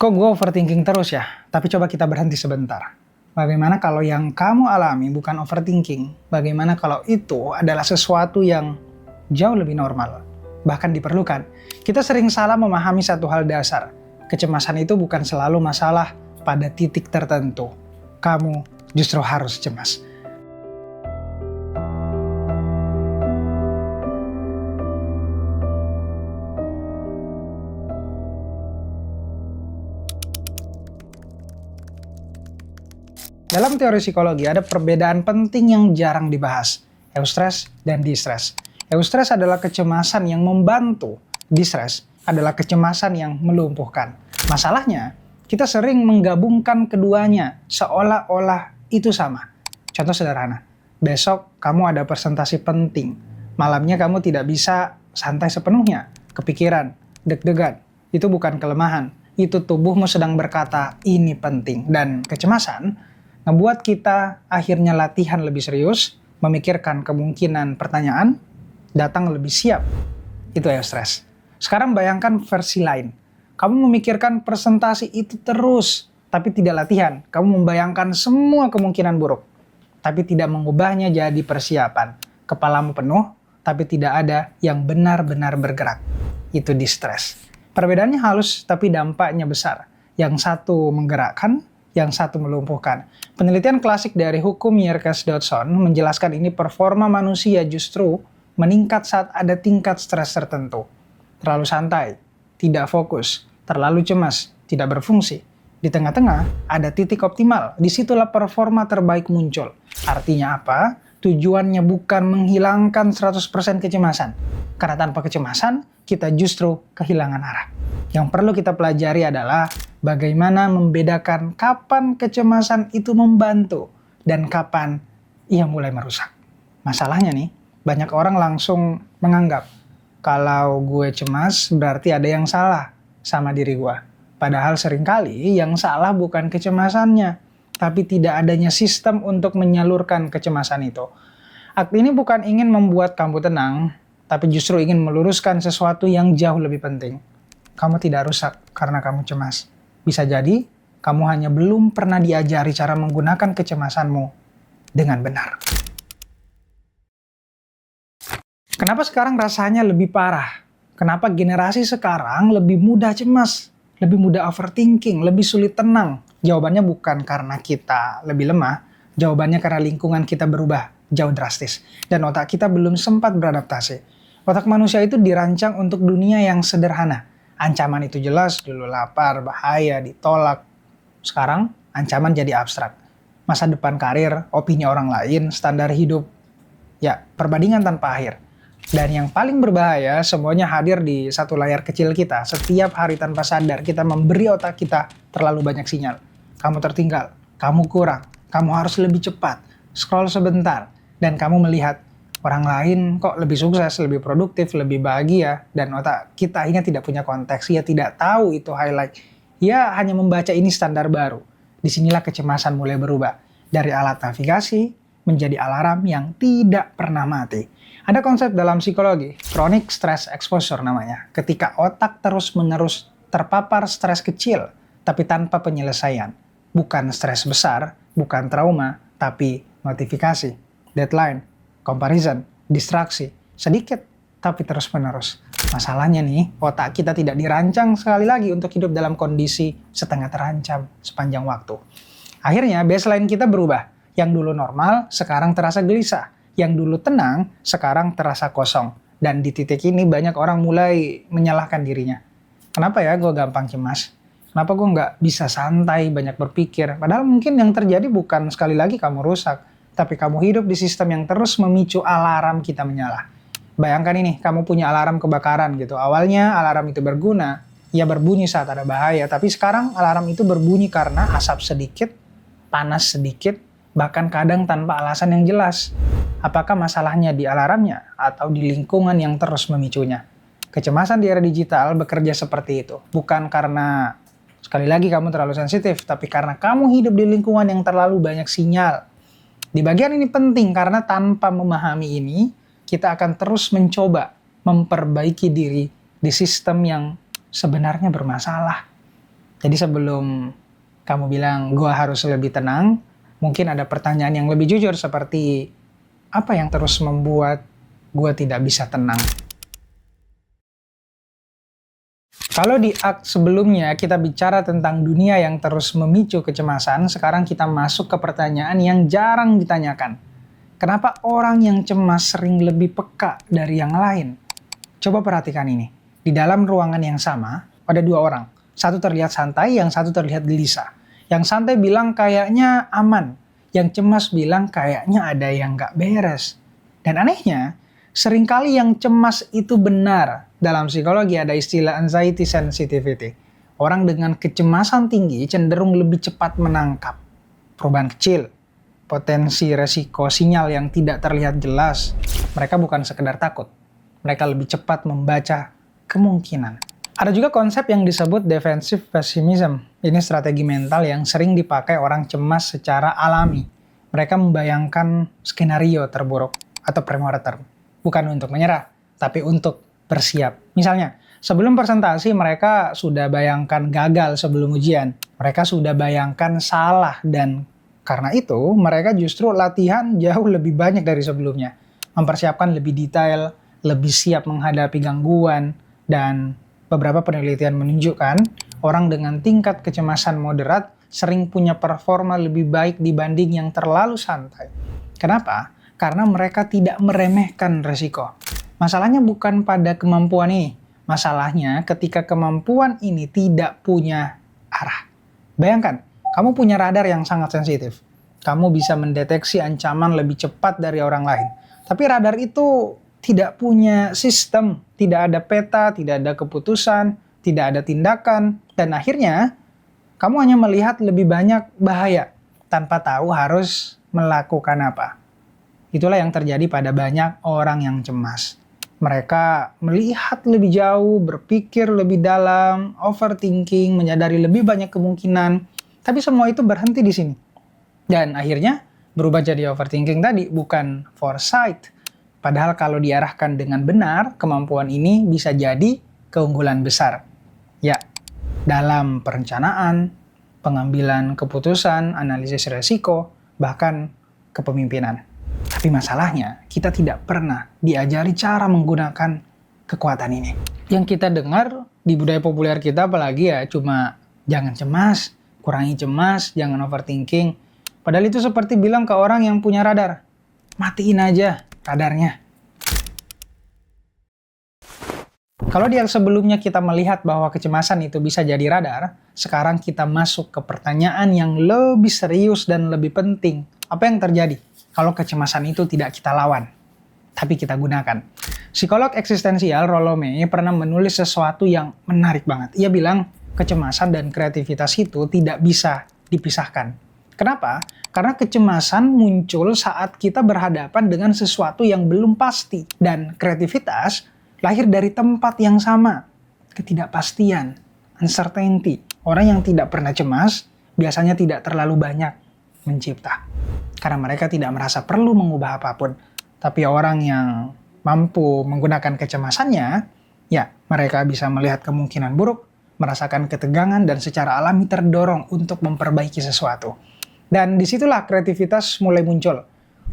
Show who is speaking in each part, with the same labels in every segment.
Speaker 1: Kok gue overthinking terus ya? Tapi coba kita berhenti sebentar. Bagaimana kalau yang kamu alami bukan overthinking? Bagaimana kalau itu adalah sesuatu yang jauh lebih normal? Bahkan diperlukan. Kita sering salah memahami satu hal dasar. Kecemasan itu bukan selalu masalah pada titik tertentu. Kamu justru harus cemas. Dalam teori psikologi ada perbedaan penting yang jarang dibahas, eustress dan distress. Eustress adalah kecemasan yang membantu, distress adalah kecemasan yang melumpuhkan. Masalahnya, kita sering menggabungkan keduanya seolah-olah itu sama. Contoh sederhana, besok kamu ada presentasi penting, malamnya kamu tidak bisa santai sepenuhnya, kepikiran, deg-degan. Itu bukan kelemahan, itu tubuhmu sedang berkata, ini penting. Dan kecemasan ngebuat kita akhirnya latihan lebih serius, memikirkan kemungkinan pertanyaan, datang lebih siap. Itu eustress. Sekarang bayangkan versi lain. Kamu memikirkan presentasi itu terus, tapi tidak latihan. Kamu membayangkan semua kemungkinan buruk, tapi tidak mengubahnya jadi persiapan. Kepalamu penuh, tapi tidak ada yang benar-benar bergerak. Itu distress. Perbedaannya halus, tapi dampaknya besar. Yang satu menggerakkan, yang satu melumpuhkan. Penelitian klasik dari hukum Yerkes-Dodson menjelaskan ini performa manusia justru meningkat saat ada tingkat stres tertentu. Terlalu santai, tidak fokus, terlalu cemas, tidak berfungsi. Di tengah-tengah ada titik optimal, disitulah performa terbaik muncul. Artinya apa? Tujuannya bukan menghilangkan 100% kecemasan. Karena tanpa kecemasan, kita justru kehilangan arah. Yang perlu kita pelajari adalah bagaimana membedakan kapan kecemasan itu membantu dan kapan ia mulai merusak. Masalahnya nih, banyak orang langsung menganggap kalau gue cemas berarti ada yang salah sama diri gue. Padahal seringkali yang salah bukan kecemasannya, tapi tidak adanya sistem untuk menyalurkan kecemasan itu. Akte ini bukan ingin membuat kamu tenang, tapi justru ingin meluruskan sesuatu yang jauh lebih penting. Kamu tidak rusak karena kamu cemas. Bisa jadi, kamu hanya belum pernah diajari cara menggunakan kecemasanmu dengan benar. Kenapa sekarang rasanya lebih parah? Kenapa generasi sekarang lebih mudah cemas, lebih mudah overthinking, lebih sulit tenang? Jawabannya bukan karena kita lebih lemah, jawabannya karena lingkungan kita berubah jauh drastis. Dan otak kita belum sempat beradaptasi. Otak manusia itu dirancang untuk dunia yang sederhana. Ancaman itu jelas, dulu lapar, bahaya, ditolak. Sekarang, ancaman jadi abstrak. Masa depan karir, opini orang lain, standar hidup. Ya, perbandingan tanpa akhir. Dan yang paling berbahaya, semuanya hadir di satu layar kecil kita. Setiap hari tanpa sadar, kita memberi otak kita terlalu banyak sinyal. Kamu tertinggal, kamu kurang, kamu harus lebih cepat. Scroll sebentar, dan kamu melihat orang lain kok lebih sukses, lebih produktif, lebih bahagia, dan otak kita akhirnya tidak punya konteks, ia tidak tahu itu highlight. Ia hanya membaca ini standar baru. Disinilah kecemasan mulai berubah. Dari alat navigasi menjadi alarm yang tidak pernah mati. Ada konsep dalam psikologi, chronic stress exposure namanya. Ketika otak terus-menerus terpapar stres kecil, tapi tanpa penyelesaian. Bukan stres besar, bukan trauma, tapi notifikasi, deadline, comparison, distraksi, sedikit tapi terus-menerus. Masalahnya nih, otak kita tidak dirancang sekali lagi untuk hidup dalam kondisi setengah terancam sepanjang waktu. Akhirnya baseline kita berubah. Yang dulu normal, sekarang terasa gelisah. Yang dulu tenang, sekarang terasa kosong. Dan di titik ini banyak orang mulai menyalahkan dirinya. Kenapa ya gue gampang cemas? Kenapa gue nggak bisa santai, banyak berpikir? Padahal mungkin yang terjadi bukan sekali lagi kamu rusak, tapi kamu hidup di sistem yang terus memicu alarm kita menyala. Bayangkan ini, kamu punya alarm kebakaran gitu. Awalnya alarm itu berguna, ia berbunyi saat ada bahaya. Tapi sekarang alarm itu berbunyi karena asap sedikit, panas sedikit, bahkan kadang tanpa alasan yang jelas. Apakah masalahnya di alarmnya atau di lingkungan yang terus memicunya? Kecemasan di era digital bekerja seperti itu. Bukan karena, sekali lagi kamu terlalu sensitif, tapi karena kamu hidup di lingkungan yang terlalu banyak sinyal. Di bagian ini penting karena tanpa memahami ini, kita akan terus mencoba memperbaiki diri di sistem yang sebenarnya bermasalah. Jadi sebelum kamu bilang gue harus lebih tenang, mungkin ada pertanyaan yang lebih jujur seperti apa yang terus membuat gue tidak bisa tenang. Kalau di akt sebelumnya kita bicara tentang dunia yang terus memicu kecemasan, sekarang kita masuk ke pertanyaan yang jarang ditanyakan. Kenapa orang yang cemas sering lebih peka dari yang lain? Coba perhatikan ini. Di dalam ruangan yang sama, ada dua orang. Satu terlihat santai, yang satu terlihat gelisah. Yang santai bilang kayaknya aman. Yang cemas bilang kayaknya ada yang gak beres. Dan anehnya, seringkali yang cemas itu benar. Dalam psikologi ada istilah anxiety sensitivity. Orang dengan kecemasan tinggi cenderung lebih cepat menangkap perubahan kecil, potensi resiko, sinyal yang tidak terlihat jelas. Mereka bukan sekedar takut. Mereka lebih cepat membaca kemungkinan. Ada juga konsep yang disebut defensive pessimism. Ini strategi mental yang sering dipakai orang cemas secara alami. Mereka membayangkan skenario terburuk atau pre-mortem. Bukan untuk menyerah, tapi untuk bersiap. Misalnya, sebelum presentasi mereka sudah bayangkan gagal sebelum ujian. Mereka sudah bayangkan salah dan karena itu mereka justru latihan jauh lebih banyak dari sebelumnya. Mempersiapkan lebih detail, lebih siap menghadapi gangguan, dan beberapa penelitian menunjukkan orang dengan tingkat kecemasan moderat sering punya performa lebih baik dibanding yang terlalu santai. Kenapa? Karena mereka tidak meremehkan resiko. Masalahnya bukan pada kemampuan ini. Masalahnya ketika kemampuan ini tidak punya arah. Bayangkan, kamu punya radar yang sangat sensitif. Kamu bisa mendeteksi ancaman lebih cepat dari orang lain. Tapi radar itu tidak punya sistem, tidak ada peta, tidak ada keputusan, tidak ada tindakan, dan akhirnya kamu hanya melihat lebih banyak bahaya tanpa tahu harus melakukan apa. Itulah yang terjadi pada banyak orang yang cemas. Mereka melihat lebih jauh, berpikir lebih dalam, overthinking, menyadari lebih banyak kemungkinan, tapi semua itu berhenti di sini. Dan akhirnya berubah jadi overthinking tadi, bukan foresight. Padahal kalau diarahkan dengan benar, kemampuan ini bisa jadi keunggulan besar. Ya, dalam perencanaan, pengambilan keputusan, analisis resiko, bahkan kepemimpinan. Tapi masalahnya, kita tidak pernah diajari cara menggunakan kekuatan ini. Yang kita dengar di budaya populer kita apalagi ya cuma jangan cemas, kurangi cemas, jangan overthinking. Padahal itu seperti bilang ke orang yang punya radar, matiin aja radarnya. Kalau di yang sebelumnya kita melihat bahwa kecemasan itu bisa jadi radar, sekarang kita masuk ke pertanyaan yang lebih serius dan lebih penting. Apa yang terjadi kalau kecemasan itu tidak kita lawan, tapi kita gunakan? Psikolog eksistensial Rollo May pernah menulis sesuatu yang menarik banget. Ia bilang, kecemasan dan kreativitas itu tidak bisa dipisahkan. Kenapa? Karena kecemasan muncul saat kita berhadapan dengan sesuatu yang belum pasti. Dan kreativitas lahir dari tempat yang sama. Ketidakpastian, uncertainty. Orang yang tidak pernah cemas biasanya tidak terlalu banyak mencipta. Karena mereka tidak merasa perlu mengubah apapun. Tapi orang yang mampu menggunakan kecemasannya, ya mereka bisa melihat kemungkinan buruk, merasakan ketegangan, dan secara alami terdorong untuk memperbaiki sesuatu. Dan disitulah kreativitas mulai muncul.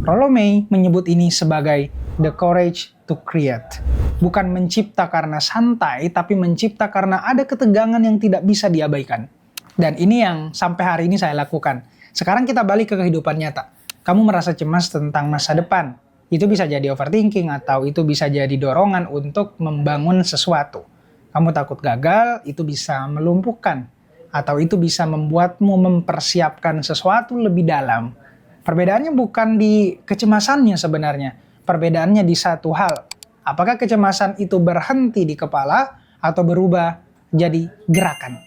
Speaker 1: Rollo May menyebut ini sebagai the courage to create. Bukan mencipta karena santai, tapi mencipta karena ada ketegangan yang tidak bisa diabaikan. Dan ini yang sampai hari ini saya lakukan. Sekarang kita balik ke kehidupan nyata. Kamu merasa cemas tentang masa depan. Itu bisa jadi overthinking atau itu bisa jadi dorongan untuk membangun sesuatu. Kamu takut gagal, itu bisa melumpuhkan. Atau itu bisa membuatmu mempersiapkan sesuatu lebih dalam. Perbedaannya bukan di kecemasannya sebenarnya. Perbedaannya di satu hal. Apakah kecemasan itu berhenti di kepala atau berubah jadi gerakan?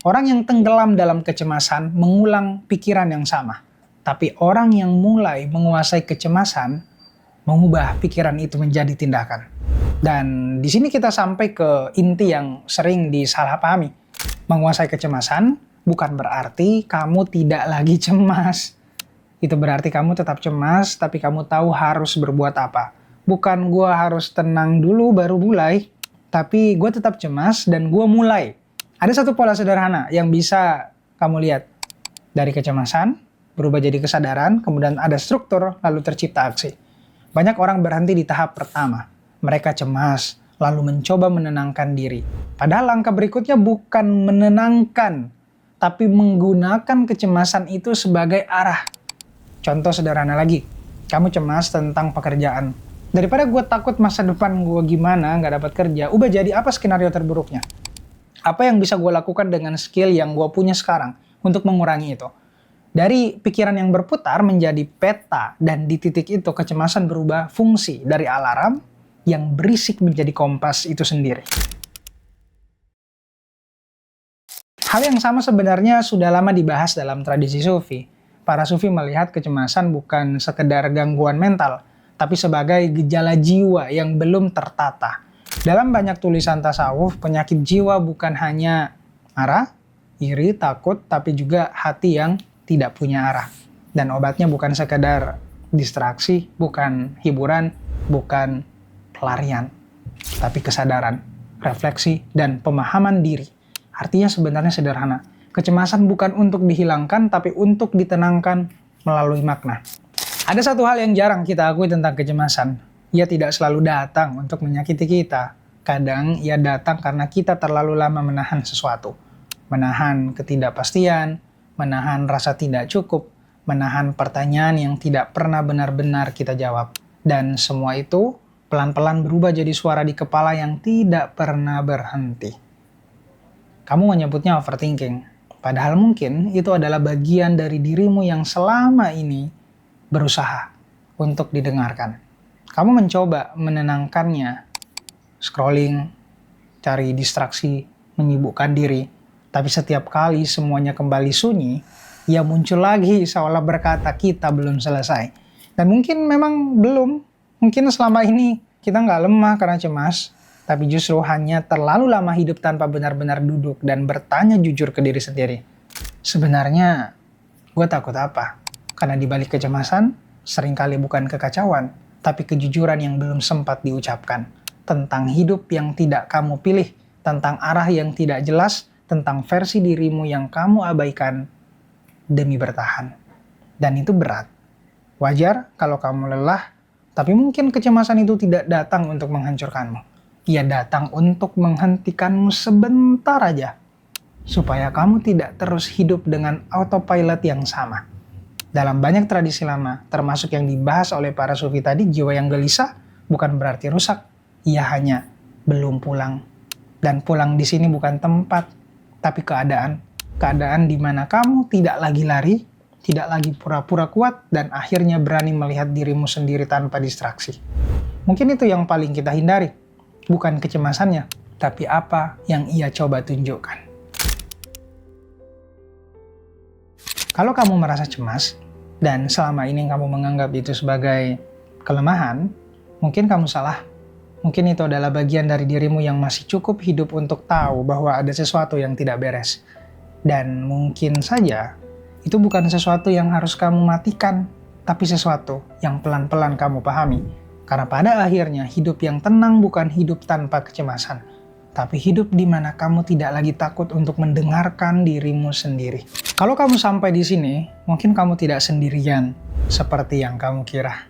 Speaker 1: Orang yang tenggelam dalam kecemasan mengulang pikiran yang sama. Tapi orang yang mulai menguasai kecemasan, mengubah pikiran itu menjadi tindakan. Dan di sini kita sampai ke inti yang sering disalahpahami. Menguasai kecemasan bukan berarti kamu tidak lagi cemas. Itu berarti kamu tetap cemas, tapi kamu tahu harus berbuat apa. Bukan gue harus tenang dulu baru mulai, tapi gue tetap cemas dan gue mulai. Ada satu pola sederhana yang bisa kamu lihat. Dari kecemasan, berubah jadi kesadaran, kemudian ada struktur, lalu tercipta aksi. Banyak orang berhenti di tahap pertama. Mereka cemas, lalu mencoba menenangkan diri. Padahal langkah berikutnya bukan menenangkan, tapi menggunakan kecemasan itu sebagai arah. Contoh sederhana lagi, kamu cemas tentang pekerjaan. Daripada gue takut masa depan gue gimana, nggak dapat kerja, ubah jadi apa skenario terburuknya? Apa yang bisa gue lakukan dengan skill yang gue punya sekarang untuk mengurangi itu? Dari pikiran yang berputar menjadi peta, dan di titik itu kecemasan berubah fungsi dari alarm yang berisik menjadi kompas itu sendiri. Hal yang sama sebenarnya sudah lama dibahas dalam tradisi sufi. Para sufi melihat kecemasan bukan sekedar gangguan mental, tapi sebagai gejala jiwa yang belum tertata. Dalam banyak tulisan tasawuf, penyakit jiwa bukan hanya marah, iri, takut, tapi juga hati yang tidak punya arah. Dan obatnya bukan sekedar distraksi, bukan hiburan, bukan pelarian, tapi kesadaran, refleksi, dan pemahaman diri. Artinya sebenarnya sederhana. Kecemasan bukan untuk dihilangkan, tapi untuk ditenangkan melalui makna. Ada satu hal yang jarang kita akui tentang kecemasan. Ia tidak selalu datang untuk menyakiti kita. Kadang ia datang karena kita terlalu lama menahan sesuatu. Menahan ketidakpastian, menahan rasa tidak cukup, menahan pertanyaan yang tidak pernah benar-benar kita jawab. Dan semua itu pelan-pelan berubah jadi suara di kepala yang tidak pernah berhenti. Kamu menyebutnya overthinking. Padahal mungkin itu adalah bagian dari dirimu yang selama ini berusaha untuk didengarkan. Kamu mencoba menenangkannya, scrolling, cari distraksi, menyibukkan diri. Tapi setiap kali semuanya kembali sunyi, ia muncul lagi seolah berkata kita belum selesai. Dan mungkin memang belum. Mungkin selama ini kita nggak lemah karena cemas, tapi justru hanya terlalu lama hidup tanpa benar-benar duduk dan bertanya jujur ke diri sendiri. Sebenarnya, gue takut apa? Karena di balik kecemasan, seringkali bukan kekacauan, tapi kejujuran yang belum sempat diucapkan. Tentang hidup yang tidak kamu pilih, tentang arah yang tidak jelas, tentang versi dirimu yang kamu abaikan demi bertahan. Dan itu berat. Wajar kalau kamu lelah, tapi mungkin kecemasan itu tidak datang untuk menghancurkanmu. Ia datang untuk menghentikanmu sebentar aja, supaya kamu tidak terus hidup dengan autopilot yang sama. Dalam banyak tradisi lama, termasuk yang dibahas oleh para sufi tadi, jiwa yang gelisah bukan berarti rusak. Ia hanya belum pulang. Dan pulang di sini bukan tempat, tapi keadaan. Keadaan di mana kamu tidak lagi lari, tidak lagi pura-pura kuat, dan akhirnya berani melihat dirimu sendiri tanpa distraksi. Mungkin itu yang paling kita hindari. Bukan kecemasannya, tapi apa yang ia coba tunjukkan. Kalau kamu merasa cemas, dan selama ini kamu menganggap itu sebagai kelemahan, mungkin kamu salah. Mungkin itu adalah bagian dari dirimu yang masih cukup hidup untuk tahu bahwa ada sesuatu yang tidak beres. Dan mungkin saja, itu bukan sesuatu yang harus kamu matikan, tapi sesuatu yang pelan-pelan kamu pahami. Karena pada akhirnya, hidup yang tenang bukan hidup tanpa kecemasan, tapi hidup di mana kamu tidak lagi takut untuk mendengarkan dirimu sendiri. Kalau kamu sampai di sini, mungkin kamu tidak sendirian seperti yang kamu kira.